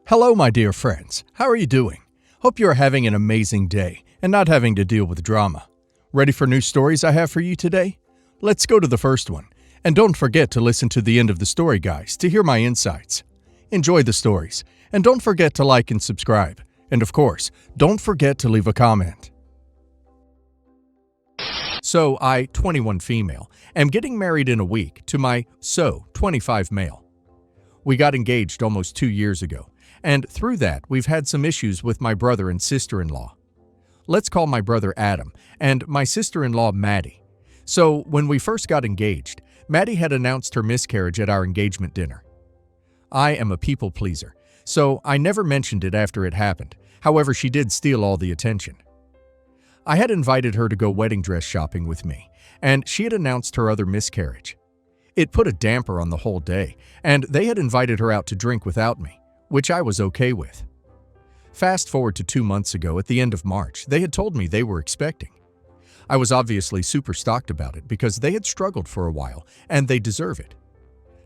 Hello, my dear friends. How are you doing? Hope you are having an amazing day and not having to deal with drama. Ready for new stories I have for you today? Let's go to the first one. And don't forget to listen to the end of the story, guys, to hear my insights. Enjoy the stories. And don't forget to like and subscribe. And of course, don't forget to leave a comment. So I, 21 female, am getting married in a week to my 25 male. We got engaged almost 2 years ago. And through that, we've had some issues with my brother and sister-in-law. Let's call my brother Adam and my sister-in-law Maddie. So when we first got engaged, Maddie had announced her miscarriage at our engagement dinner. I am a people pleaser, so I never mentioned it after it happened. However, she did steal all the attention. I had invited her to go wedding dress shopping with me, and she had announced her other miscarriage. It put a damper on the whole day, and they had invited her out to drink without me, which I was okay with. Fast forward to 2 months ago, at the end of March, they had told me they were expecting. I was obviously super stoked about it because they had struggled for a while, and they deserve it.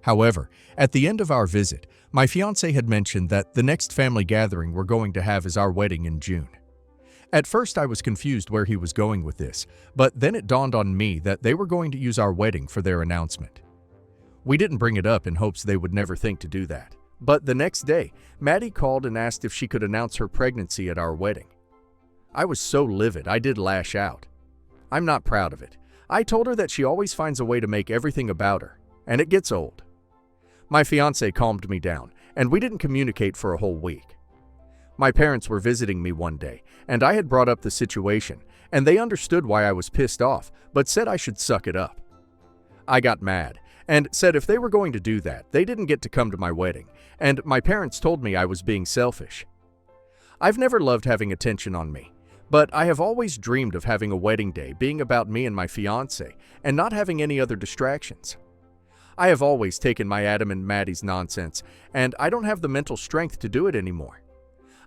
However, at the end of our visit, my fiancé had mentioned that the next family gathering we're going to have is our wedding in June. At first, I was confused where he was going with this, but then it dawned on me that they were going to use our wedding for their announcement. We didn't bring it up in hopes they would never think to do that. But the next day, Maddie called and asked if she could announce her pregnancy at our wedding. I was so livid, I did lash out. I'm not proud of it. I told her that she always finds a way to make everything about her, and it gets old. My fiancé calmed me down, and we didn't communicate for a whole week. My parents were visiting me one day, and I had brought up the situation, and they understood why I was pissed off, but said I should suck it up. I got mad, and said if they were going to do that, they didn't get to come to my wedding, and my parents told me I was being selfish. I've never loved having attention on me, but I have always dreamed of having a wedding day being about me and my fiancé, and not having any other distractions. I have always taken my Adam and Maddie's nonsense, and I don't have the mental strength to do it anymore.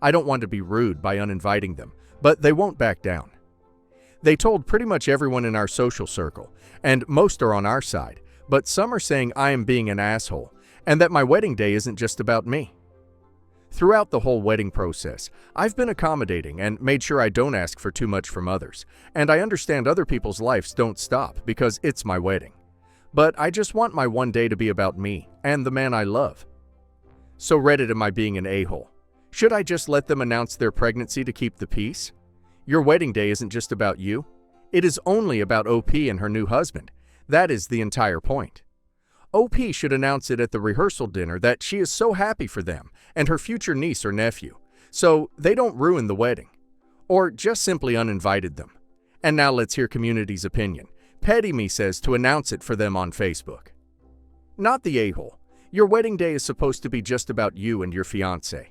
I don't want to be rude by uninviting them, but they won't back down. They told pretty much everyone in our social circle, and most are on our side, but some are saying I am being an asshole, and that my wedding day isn't just about me. Throughout the whole wedding process, I've been accommodating and made sure I don't ask for too much from others, and I understand other people's lives don't stop because it's my wedding. But I just want my one day to be about me and the man I love. So Reddit, am I being an a-hole? Should I just let them announce their pregnancy to keep the peace? Your wedding day isn't just about you. It is only about OP and her new husband. That is the entire point. OP should announce it at the rehearsal dinner that she is so happy for them and her future niece or nephew, so they don't ruin the wedding. Or just simply uninvited them. And now let's hear community's opinion. Petty Me says to announce it for them on Facebook. Not the a-hole. Your wedding day is supposed to be just about you and your fiancé.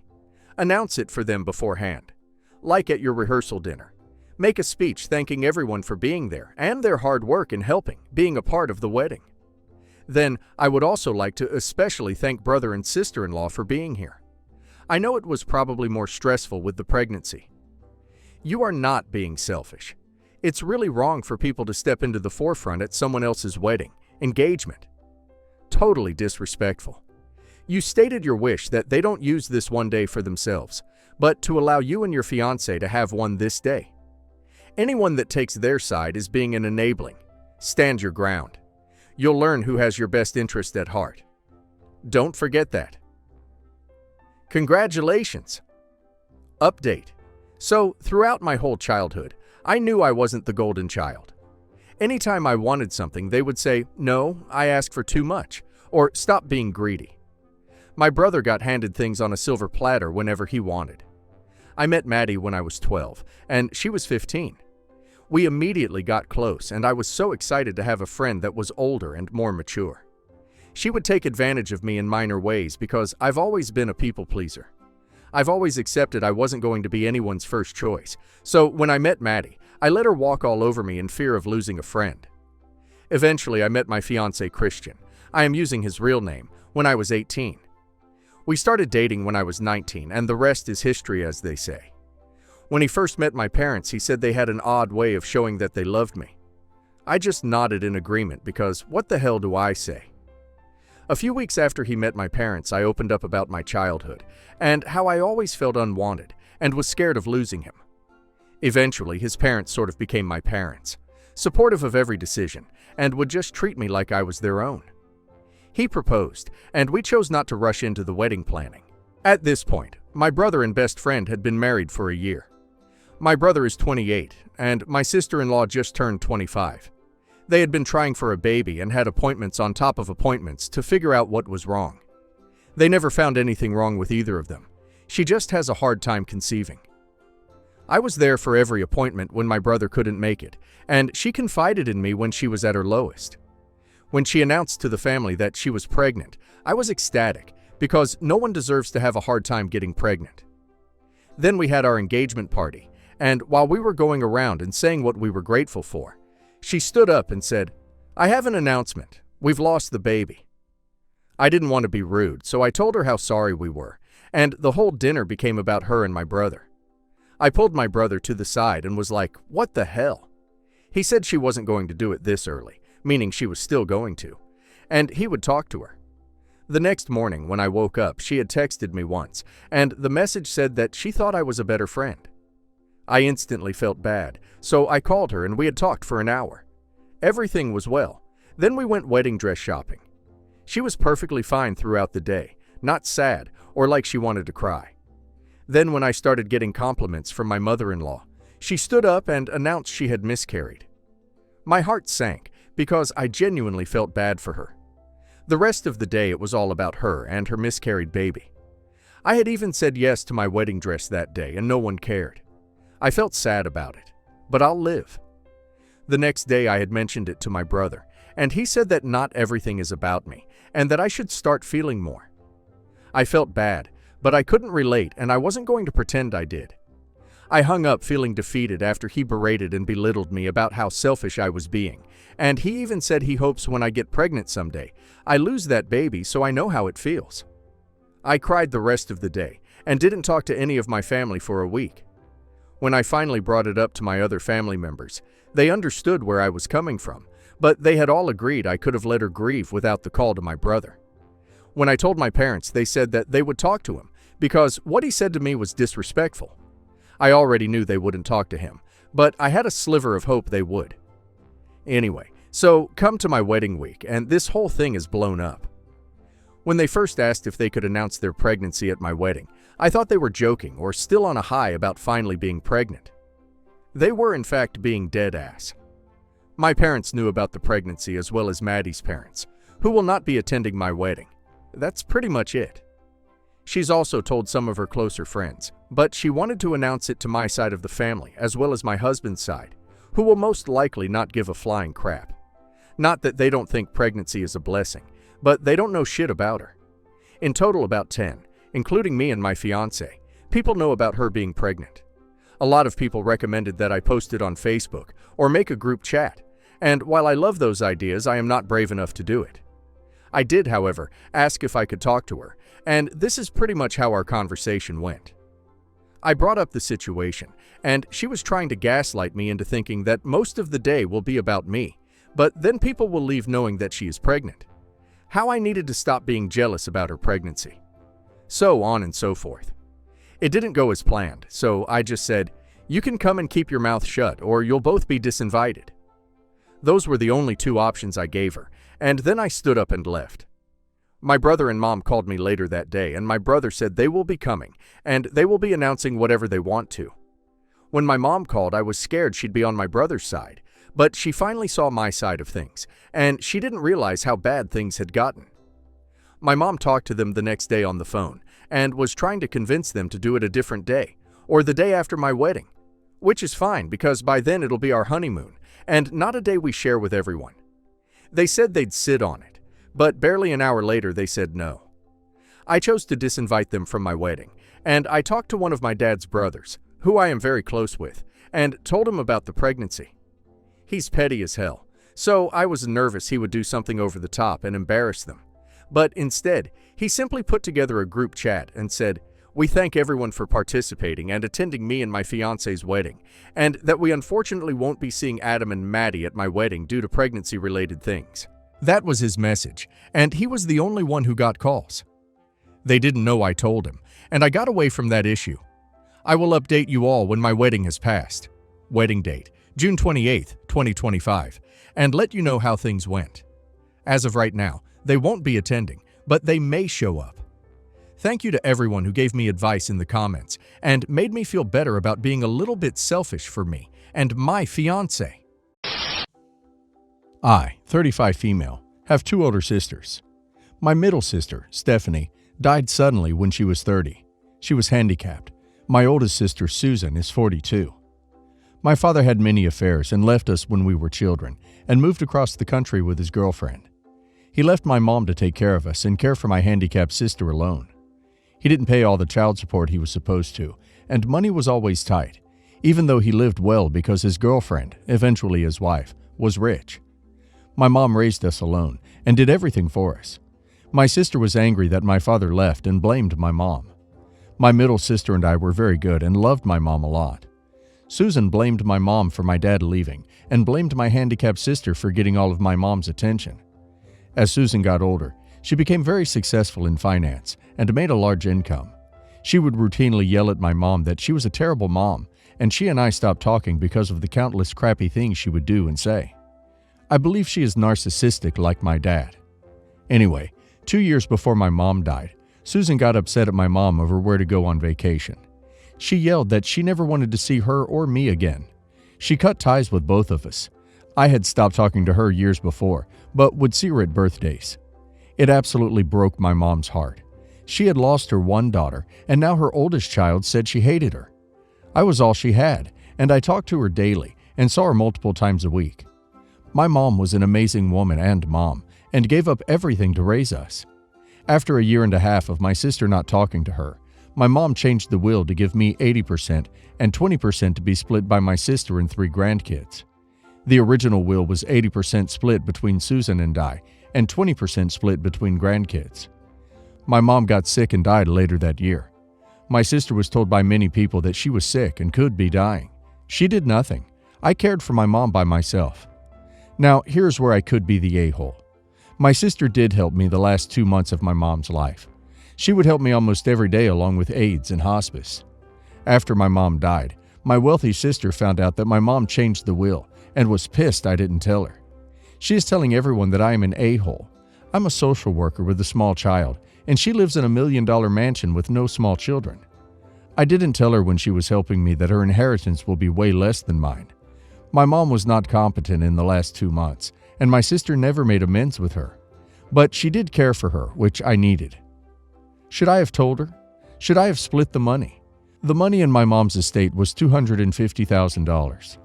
Announce it for them beforehand. Like at your rehearsal dinner. Make a speech thanking everyone for being there and their hard work in helping, being a part of the wedding. Then, I would also like to especially thank brother and sister-in-law for being here. I know it was probably more stressful with the pregnancy. You are not being selfish. It's really wrong for people to step into the forefront at someone else's wedding, engagement. Totally disrespectful. You stated your wish that they don't use this one day for themselves, but to allow you and your fiancé to have one this day. Anyone that takes their side is being an enabling. Stand your ground. You'll learn who has your best interest at heart. Don't forget that. Congratulations! Update. So, throughout my whole childhood, I knew I wasn't the golden child. Anytime I wanted something, they would say, "No, I ask for too much," or "Stop being greedy." My brother got handed things on a silver platter whenever he wanted. I met Maddie when I was 12, and she was 15. We immediately got close, and I was so excited to have a friend that was older and more mature. She would take advantage of me in minor ways because I've always been a people pleaser. I've always accepted I wasn't going to be anyone's first choice, so when I met Maddie, I let her walk all over me in fear of losing a friend. Eventually, I met my fiancé Christian, I am using his real name, when I was 18. We started dating when I was 19, and the rest is history, as they say. When he first met my parents, he said they had an odd way of showing that they loved me. I just nodded in agreement because what the hell do I say? A few weeks after he met my parents, I opened up about my childhood and how I always felt unwanted and was scared of losing him. Eventually, his parents sort of became my parents, supportive of every decision, and would just treat me like I was their own. He proposed, and we chose not to rush into the wedding planning. At this point, my brother and best friend had been married for a year. My brother is 28, and my sister-in-law just turned 25. They had been trying for a baby and had appointments on top of appointments to figure out what was wrong. They never found anything wrong with either of them. She just has a hard time conceiving. I was there for every appointment when my brother couldn't make it, and she confided in me when she was at her lowest. When she announced to the family that she was pregnant, I was ecstatic because no one deserves to have a hard time getting pregnant. Then we had our engagement party, and while we were going around and saying what we were grateful for, she stood up and said, "I have an announcement. We've lost the baby." I didn't want to be rude, so I told her how sorry we were, and the whole dinner became about her and my brother. I pulled my brother to the side and was like, "What the hell?" He said she wasn't going to do it this early, meaning she was still going to, and he would talk to her. The next morning, when I woke up, she had texted me once, and the message said that she thought I was a better friend. I instantly felt bad, so I called her and we had talked for an hour. Everything was well. Then we went wedding dress shopping. She was perfectly fine throughout the day, not sad or like she wanted to cry. Then when I started getting compliments from my mother-in-law, she stood up and announced she had miscarried. My heart sank because I genuinely felt bad for her. The rest of the day it was all about her and her miscarried baby. I had even said yes to my wedding dress that day and no one cared. I felt sad about it, but I'll live. The next day I had mentioned it to my brother, and he said that not everything is about me and that I should start feeling more. I felt bad, but I couldn't relate and I wasn't going to pretend I did. I hung up feeling defeated after he berated and belittled me about how selfish I was being, and he even said he hopes when I get pregnant someday, I lose that baby so I know how it feels. I cried the rest of the day and didn't talk to any of my family for a week. When I finally brought it up to my other family members, they understood where I was coming from, but they had all agreed I could have let her grieve without the call to my brother. When I told my parents, they said that they would talk to him because what he said to me was disrespectful. I already knew they wouldn't talk to him, but I had a sliver of hope they would. Anyway, so come to my wedding week, and this whole thing is blown up. When they first asked if they could announce their pregnancy at my wedding, I thought they were joking or still on a high about finally being pregnant. They were in fact being dead ass. My parents knew about the pregnancy as well as Maddie's parents, who will not be attending my wedding. That's pretty much it. She's also told some of her closer friends, but she wanted to announce it to my side of the family as well as my husband's side, who will most likely not give a flying crap. Not that they don't think pregnancy is a blessing, but they don't know shit about her. In total about 10, including me and my fiancé, people know about her being pregnant. A lot of people recommended that I post it on Facebook or make a group chat, and while I love those ideas, I am not brave enough to do it. I did, however, ask if I could talk to her, and this is pretty much how our conversation went. I brought up the situation, and she was trying to gaslight me into thinking that most of the day will be about me, but then people will leave knowing that she is pregnant. How I needed to stop being jealous about her pregnancy. So on and so forth. It didn't go as planned, so I just said, "You can come and keep your mouth shut, or you'll both be disinvited." Those were the only two options I gave her, and then I stood up and left. My brother and mom called me later that day, and my brother said they will be coming, and they will be announcing whatever they want to. When my mom called, I was scared she'd be on my brother's side, but she finally saw my side of things, and she didn't realize how bad things had gotten. My mom talked to them the next day on the phone, and was trying to convince them to do it a different day, or the day after my wedding, which is fine because by then it'll be our honeymoon, and not a day we share with everyone. They said they'd sit on it, but barely an hour later they said no. I chose to disinvite them from my wedding, and I talked to one of my dad's brothers, who I am very close with, and told him about the pregnancy. He's petty as hell, so I was nervous he would do something over the top and embarrass them. But instead, he simply put together a group chat and said, "We thank everyone for participating and attending me and my fiancé's wedding, and that we unfortunately won't be seeing Adam and Maddie at my wedding due to pregnancy-related things. That was his message, and he was the only one who got calls. They didn't know I told him, and I got away from that issue. I will update you all when my wedding has passed. Wedding date, June 28, 2025, and let you know how things went. As of right now, they won't be attending, but they may show up. Thank you to everyone who gave me advice in the comments and made me feel better about being a little bit selfish for me and my fiancé. I, 35 female, have 2 older sisters. My middle sister, Stephanie, died suddenly when she was 30. She was handicapped. My oldest sister, Susan, is 42. My father had many affairs and left us when we were children and moved across the country with his girlfriend. He left my mom to take care of us and care for my handicapped sister alone. He didn't pay all the child support he was supposed to, and money was always tight, even though he lived well because his girlfriend, eventually his wife, was rich. My mom raised us alone and did everything for us. My sister was angry that my father left and blamed my mom. My middle sister and I were very good and loved my mom a lot. Susan blamed my mom for my dad leaving and blamed my handicapped sister for getting all of my mom's attention. As Susan got older, she became very successful in finance and made a large income. She would routinely yell at my mom that she was a terrible mom, and she and I stopped talking because of the countless crappy things she would do and say. I believe she is narcissistic like my dad. Anyway, 2 years before my mom died, Susan got upset at my mom over where to go on vacation. She yelled that she never wanted to see her or me again. She cut ties with both of us. I had stopped talking to her years before, but would see her at birthdays. It absolutely broke my mom's heart. She had lost her one daughter, and now her oldest child said she hated her. I was all she had, and I talked to her daily and saw her multiple times a week. My mom was an amazing woman and mom, and gave up everything to raise us. After a year and a half of my sister not talking to her, my mom changed the will to give me 80% and 20% to be split by my sister and 3 grandkids. The original will was 80% split between Susan and I, and 20% split between grandkids. My mom got sick and died later that year. My sister was told by many people that she was sick and could be dying. She did nothing. I cared for my mom by myself. Now, here's where I could be the a-hole. My sister did help me the last 2 months of my mom's life. She would help me almost every day along with aides and hospice. After my mom died, my wealthy sister found out that my mom changed the will and was pissed I didn't tell her. She is telling everyone that I am an a-hole. I'm a social worker with a small child, and she lives in a $1 million mansion with no small children. I didn't tell her when she was helping me that her inheritance will be way less than mine. My mom was not competent in the last 2 months, and my sister never made amends with her. But she did care for her, which I needed. Should I have told her? Should I have split the money? The money in my mom's estate was $250,000.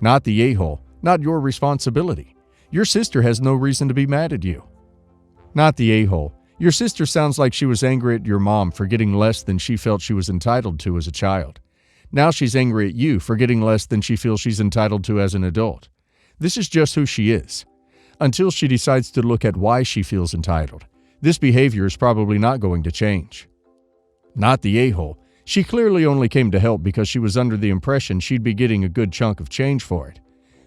Not the a-hole, not your responsibility. Your sister has no reason to be mad at you. Not the a-hole. Your sister sounds like she was angry at your mom for getting less than she felt she was entitled to as a child. Now she's angry at you for getting less than she feels she's entitled to as an adult. This is just who she is. Until she decides to look at why she feels entitled, this behavior is probably not going to change. Not the a-hole. She clearly only came to help because she was under the impression she'd be getting a good chunk of change for it.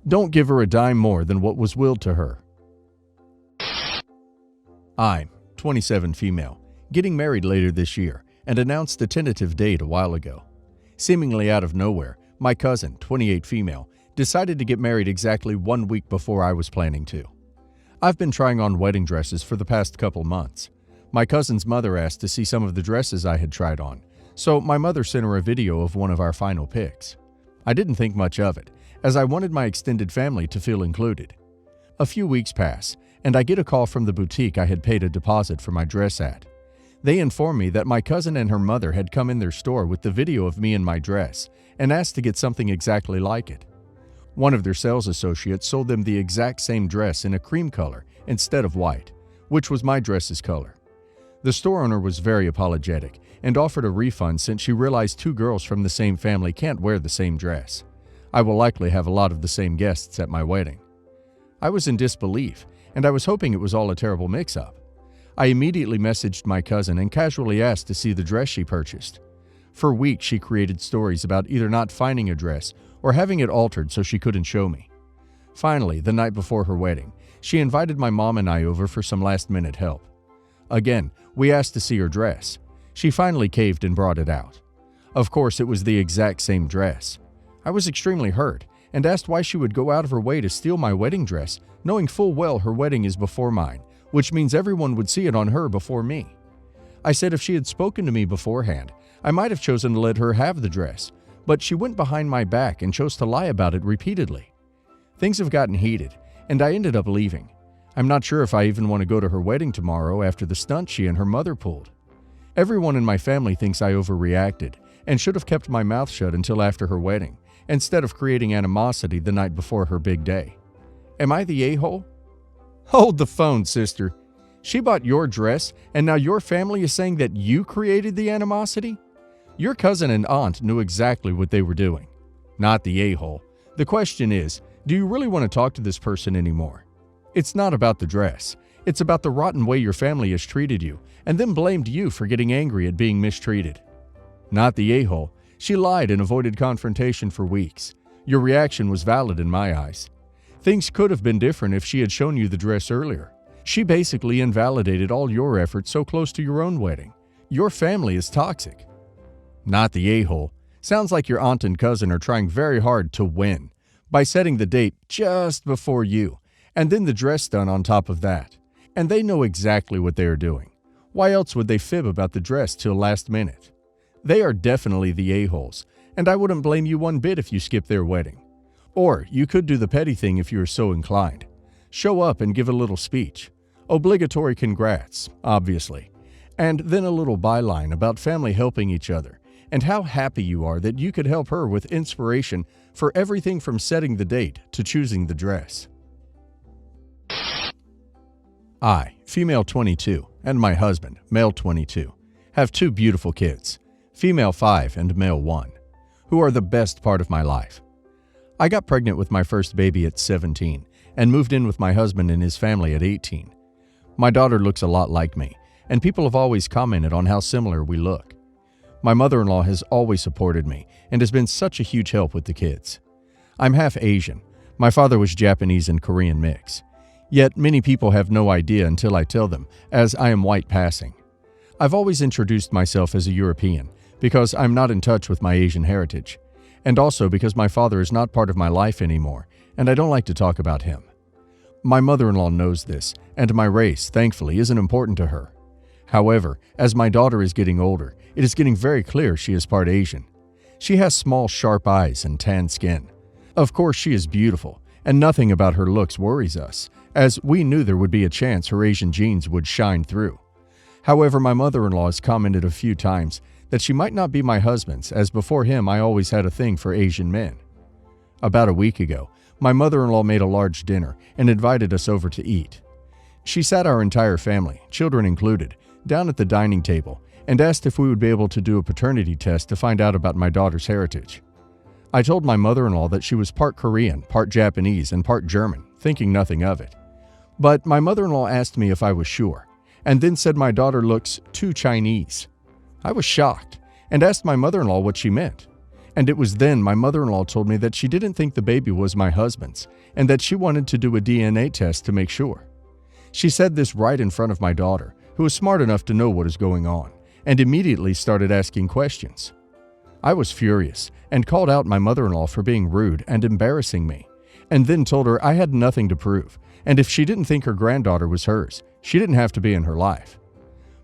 Don't give her a dime more than what was willed to her. I'm 27 female, getting married later this year, and announced a tentative date a while ago. Seemingly out of nowhere, my cousin, 28 female, decided to get married exactly 1 week before I was planning to. I've been trying on wedding dresses for the past couple months. My cousin's mother asked to see some of the dresses I had tried on, so my mother sent her a video of one of our final picks. I didn't think much of it, as I wanted my extended family to feel included. A few weeks pass, and I get a call from the boutique I had paid a deposit for my dress at. They inform me that my cousin and her mother had come in their store with the video of me in my dress and asked to get something exactly like it. One of their sales associates sold them the exact same dress in a cream color instead of white, which was my dress's color. The store owner was very apologetic and offered a refund since she realized 2 girls from the same family can't wear the same dress. I will likely have a lot of the same guests at my wedding. I was in disbelief, and I was hoping it was all a terrible mix-up. I immediately messaged my cousin and casually asked to see the dress she purchased. For weeks, she created stories about either not finding a dress or having it altered so she couldn't show me. Finally, the night before her wedding, she invited my mom and I over for some last-minute help. Again, we asked to see her dress. She finally caved and brought it out. Of course, it was the exact same dress. I was extremely hurt and asked why she would go out of her way to steal my wedding dress, knowing full well her wedding is before mine, which means everyone would see it on her before me. I said if she had spoken to me beforehand, I might have chosen to let her have the dress, but she went behind my back and chose to lie about it repeatedly. Things have gotten heated, and I ended up leaving. I'm not sure if I even want to go to her wedding tomorrow after the stunt she and her mother pulled. Everyone in my family thinks I overreacted and should have kept my mouth shut until after her wedding, instead of creating animosity the night before her big day. Am I the a-hole? Hold the phone, sister. She bought your dress, and now your family is saying that you created the animosity? Your cousin and aunt knew exactly what they were doing. Not the a-hole. The question is, do you really want to talk to this person anymore? It's not about the dress. It's about the rotten way your family has treated you, and then blamed you for getting angry at being mistreated. Not the a-hole. She lied and avoided confrontation for weeks. Your reaction was valid in my eyes. Things could have been different if she had shown you the dress earlier. She basically invalidated all your efforts so close to your own wedding. Your family is toxic. Not the a-hole. Sounds like your aunt and cousin are trying very hard to win by setting the date just before you, and then the dress done on top of that. And they know exactly what they are doing. Why else would they fib about the dress till last minute? They are definitely the a-holes, and I wouldn't blame you one bit if you skip their wedding. Or you could do the petty thing if you are so inclined. Show up and give a little speech. Obligatory congrats, obviously. And then a little byline about family helping each other, and how happy you are that you could help her with inspiration for everything from setting the date to choosing the dress. I, female 22, and my husband, male 22, have two beautiful kids, female 5 and male 1, who are the best part of my life. I got pregnant with my first baby at 17 and moved in with my husband and his family at 18. My daughter looks a lot like me, and people have always commented on how similar we look. My mother-in-law has always supported me and has been such a huge help with the kids. I'm half Asian. My father was Japanese and Korean mix. Yet many people have no idea until I tell them, as I am white passing. I've always introduced myself as a European because I'm not in touch with my Asian heritage, and also because my father is not part of my life anymore, and I don't like to talk about him. My mother-in-law knows this, and my race, thankfully, isn't important to her. However, as my daughter is getting older, it is getting very clear she is part Asian. She has small, sharp eyes and tan skin. Of course, she is beautiful, and nothing about her looks worries us, as we knew there would be a chance her Asian genes would shine through. However, my mother-in-law has commented a few times that she might not be my husband's, as before him I always had a thing for Asian men. About a week ago, my mother-in-law made a large dinner and invited us over to eat. She sat our entire family, children included, down at the dining table and asked if we would be able to do a paternity test to find out about my daughter's heritage. I told my mother-in-law that she was part Korean, part Japanese, and part German, thinking nothing of it. But my mother-in-law asked me if I was sure, and then said my daughter looks too Chinese. I was shocked and asked my mother-in-law what she meant. And it was then my mother-in-law told me that she didn't think the baby was my husband's and that she wanted to do a DNA test to make sure. She said this right in front of my daughter, who was smart enough to know what is going on, and immediately started asking questions. I was furious and called out my mother-in-law for being rude and embarrassing me, and then told her I had nothing to prove, and if she didn't think her granddaughter was hers, she didn't have to be in her life.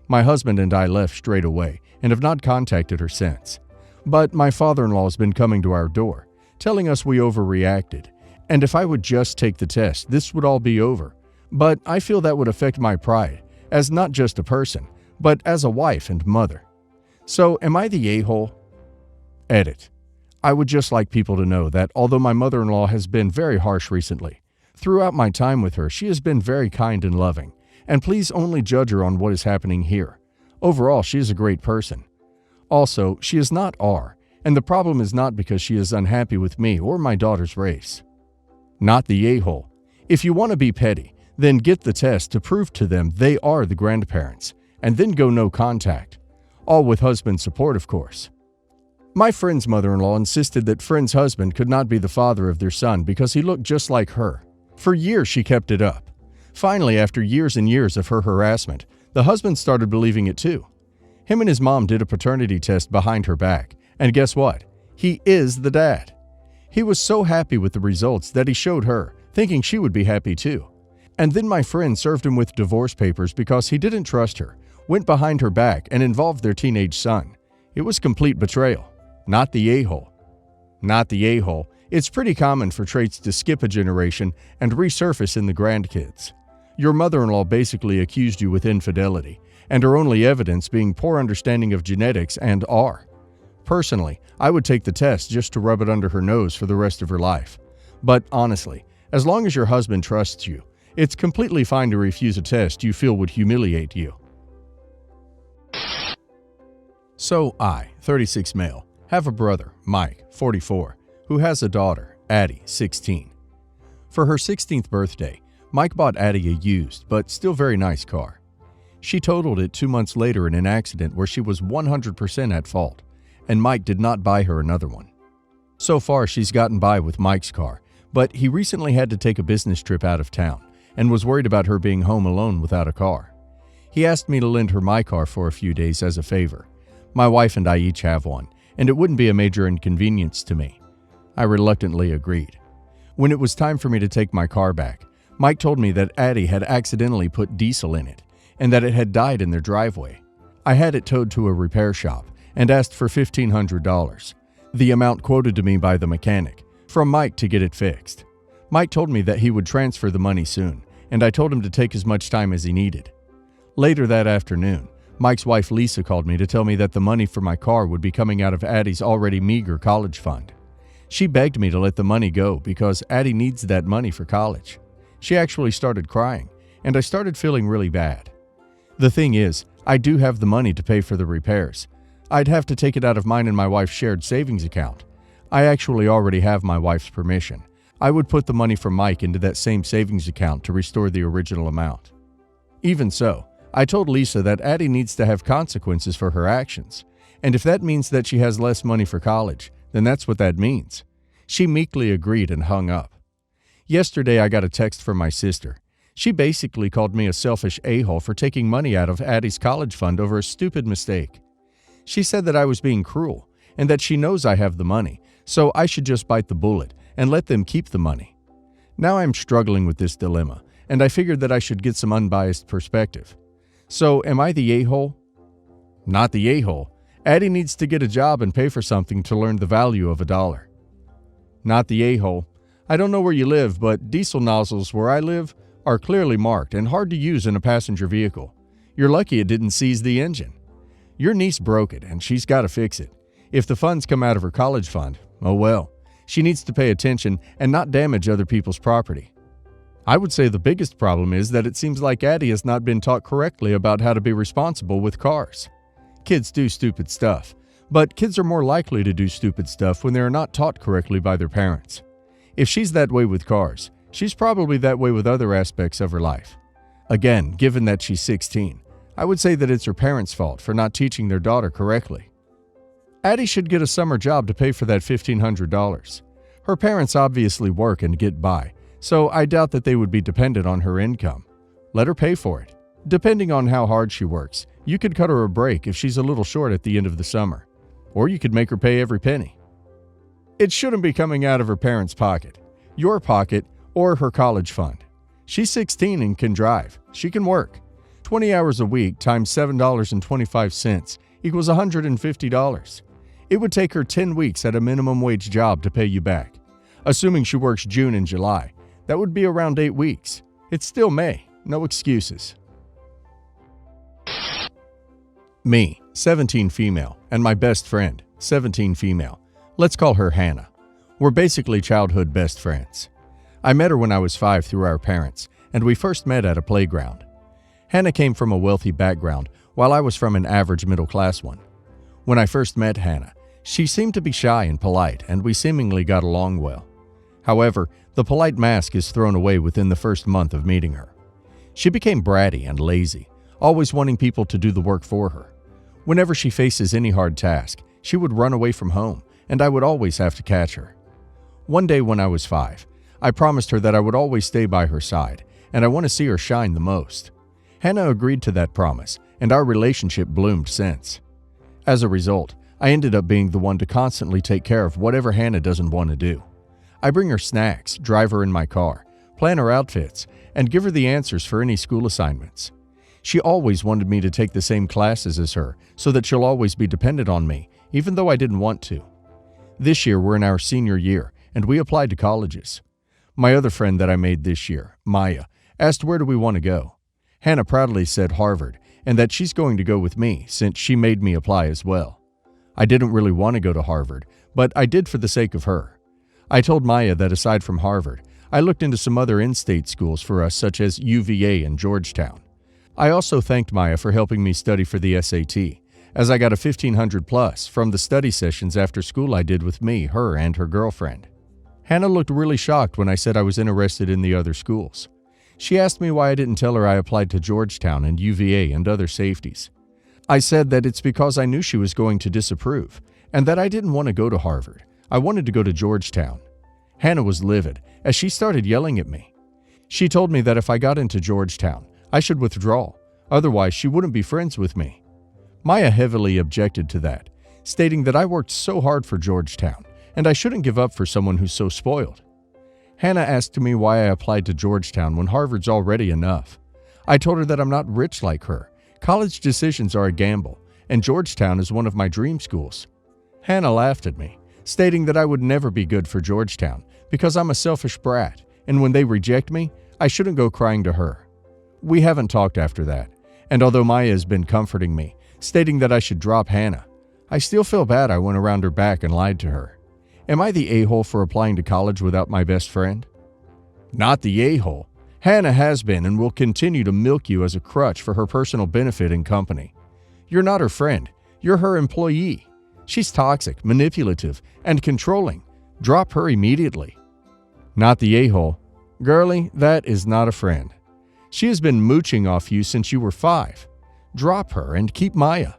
My husband and I left straight away and have not contacted her since. But my father-in-law has been coming to our door, telling us we overreacted, and if I would just take the test, this would all be over. But I feel that would affect my pride, as not just a person, but as a wife and mother. So am I the a-hole? Edit. I would just like people to know that although my mother-in-law has been very harsh recently, throughout my time with her she has been very kind and loving, and please only judge her on what is happening here. Overall, she is a great person. Also, she is not R, and the problem is not because she is unhappy with me or my daughter's race. Not the a-hole. If you want to be petty, then get the test to prove to them they are the grandparents, and then go no contact. All with husband's support, of course. My friend's mother-in-law insisted that friend's husband could not be the father of their son because he looked just like her. For years she kept it up. Finally, after years and years of her harassment, the husband started believing it too. Him and his mom did a paternity test behind her back, and guess what? He is the dad. He was so happy with the results that he showed her, thinking she would be happy too. And then my friend served him with divorce papers because he didn't trust her, went behind her back, and involved their teenage son. It was complete betrayal. Not the a-hole. Not the a-hole. It's pretty common for traits to skip a generation and resurface in the grandkids. Your mother-in-law basically accused you with infidelity, and her only evidence being poor understanding of genetics and R. Personally, I would take the test just to rub it under her nose for the rest of her life. But honestly, as long as your husband trusts you, it's completely fine to refuse a test you feel would humiliate you. So I, 36 male, have a brother, Mike, 44, who has a daughter, Addie, 16. For her 16th birthday, Mike bought Addie a used, but still very nice car. She totaled it 2 months later in an accident where she was 100% at fault, and Mike did not buy her another one. So far, she's gotten by with Mike's car, but he recently had to take a business trip out of town and was worried about her being home alone without a car. He asked me to lend her my car for a few days as a favor. My wife and I each have one, and it wouldn't be a major inconvenience to me. I reluctantly agreed. When it was time for me to take my car back, Mike told me that Addie had accidentally put diesel in it and that it had died in their driveway. I had it towed to a repair shop and asked for $1,500, the amount quoted to me by the mechanic, from Mike to get it fixed. Mike told me that he would transfer the money soon, and I told him to take as much time as he needed. Later that afternoon, Mike's wife Lisa called me to tell me that the money for my car would be coming out of Addie's already meager college fund. She begged me to let the money go because Addie needs that money for college. She actually started crying, and I started feeling really bad. The thing is, I do have the money to pay for the repairs. I'd have to take it out of mine and my wife's shared savings account. I actually already have my wife's permission. I would put the money from Mike into that same savings account to restore the original amount. Even so, I told Lisa that Addie needs to have consequences for her actions, and if that means that she has less money for college, then that's what that means. She meekly agreed and hung up. Yesterday I got a text from my sister. She basically called me a selfish a-hole for taking money out of Addie's college fund over a stupid mistake. She said that I was being cruel and that she knows I have the money, so I should just bite the bullet and let them keep the money. Now I'm struggling with this dilemma, and I figured that I should get some unbiased perspective. So am I the a-hole? Not the a-hole. Addie needs to get a job and pay for something to learn the value of $1. Not the a-hole. I don't know where you live, but diesel nozzles where I live are clearly marked and hard to use in a passenger vehicle. You're lucky it didn't seize the engine. Your niece broke it, and she's got to fix it. If the funds come out of her college fund, oh well. She needs to pay attention and not damage other people's property. I would say the biggest problem is that it seems like Addie has not been taught correctly about how to be responsible with cars. Kids do stupid stuff, but kids are more likely to do stupid stuff when they are not taught correctly by their parents. If she's that way with cars, she's probably that way with other aspects of her life. Again, given that she's 16, I would say that it's her parents' fault for not teaching their daughter correctly. Addie should get a summer job to pay for that $1,500. Her parents obviously work and get by, so I doubt that they would be dependent on her income. Let her pay for it. Depending on how hard she works, you could cut her a break if she's a little short at the end of the summer, or you could make her pay every penny. It shouldn't be coming out of her parents' pocket, your pocket, or her college fund. She's 16 and can drive. She can work. 20 hours a week times $7.25 equals $150. It would take her 10 weeks at a minimum wage job to pay you back. Assuming she works June and July, that would be around 8 weeks. It's still May. No excuses. Me, 17 female, and my best friend, 17 female. Let's call her Hannah. We're basically childhood best friends. I met her when I was 5 through our parents, and we first met at a playground. Hannah came from a wealthy background, while I was from an average middle-class one. When I first met Hannah, she seemed to be shy and polite, and we seemingly got along well. However, the polite mask is thrown away within the first month of meeting her. She became bratty and lazy, always wanting people to do the work for her. Whenever she faces any hard task, she would run away from home, and I would always have to catch her. One day when I was 5, I promised her that I would always stay by her side, and I want to see her shine the most. Hannah agreed to that promise, and our relationship bloomed since. As a result, I ended up being the one to constantly take care of whatever Hannah doesn't want to do. I bring her snacks, drive her in my car, plan her outfits, and give her the answers for any school assignments. She always wanted me to take the same classes as her so that she'll always be dependent on me, even though I didn't want to. This year we're in our senior year, and we applied to colleges. My other friend that I made this year, Maya, asked where do we want to go. Hannah proudly said Harvard, and that she's going to go with me since she made me apply as well. I didn't really want to go to Harvard, but I did for the sake of her. I told Maya that aside from Harvard, I looked into some other in-state schools for us such as UVA and Georgetown. I also thanked Maya for helping me study for the SAT, as I got a 1500 plus from the study sessions after school I did with me, her, and her girlfriend. Hannah looked really shocked when I said I was interested in the other schools. She asked me why I didn't tell her I applied to Georgetown and UVA and other safeties. I said that it's because I knew she was going to disapprove, and that I didn't want to go to Harvard. I wanted to go to Georgetown. Hannah was livid, as she started yelling at me. She told me that if I got into Georgetown, I should withdraw, otherwise she wouldn't be friends with me. Maya heavily objected to that, stating that I worked so hard for Georgetown, and I shouldn't give up for someone who's so spoiled. Hannah asked me why I applied to Georgetown when Harvard's already enough. I told her that I'm not rich like her. College decisions are a gamble, and Georgetown is one of my dream schools. Hannah laughed at me, stating that I would never be good for Georgetown because I'm a selfish brat, and when they reject me, I shouldn't go crying to her. We haven't talked after that, and although Maya has been comforting me, stating that I should drop Hannah, I still feel bad I went around her back and lied to her. Am I the a-hole for applying to college without my best friend? Not the a-hole. Hannah has been and will continue to milk you as a crutch for her personal benefit and company. You're not her friend. You're her employee. She's toxic, manipulative, and controlling. Drop her immediately. Not the a-hole. Girlie, that is not a friend. She has been mooching off you since you were 5. Drop her and keep Maya.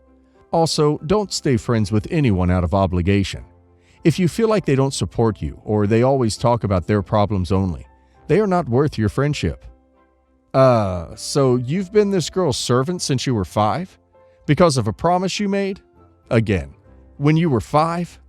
Also, don't stay friends with anyone out of obligation. If you feel like they don't support you or they always talk about their problems only, they are not worth your friendship. So you've been this girl's servant since you were 5? Because of a promise you made? Again, when you were 5?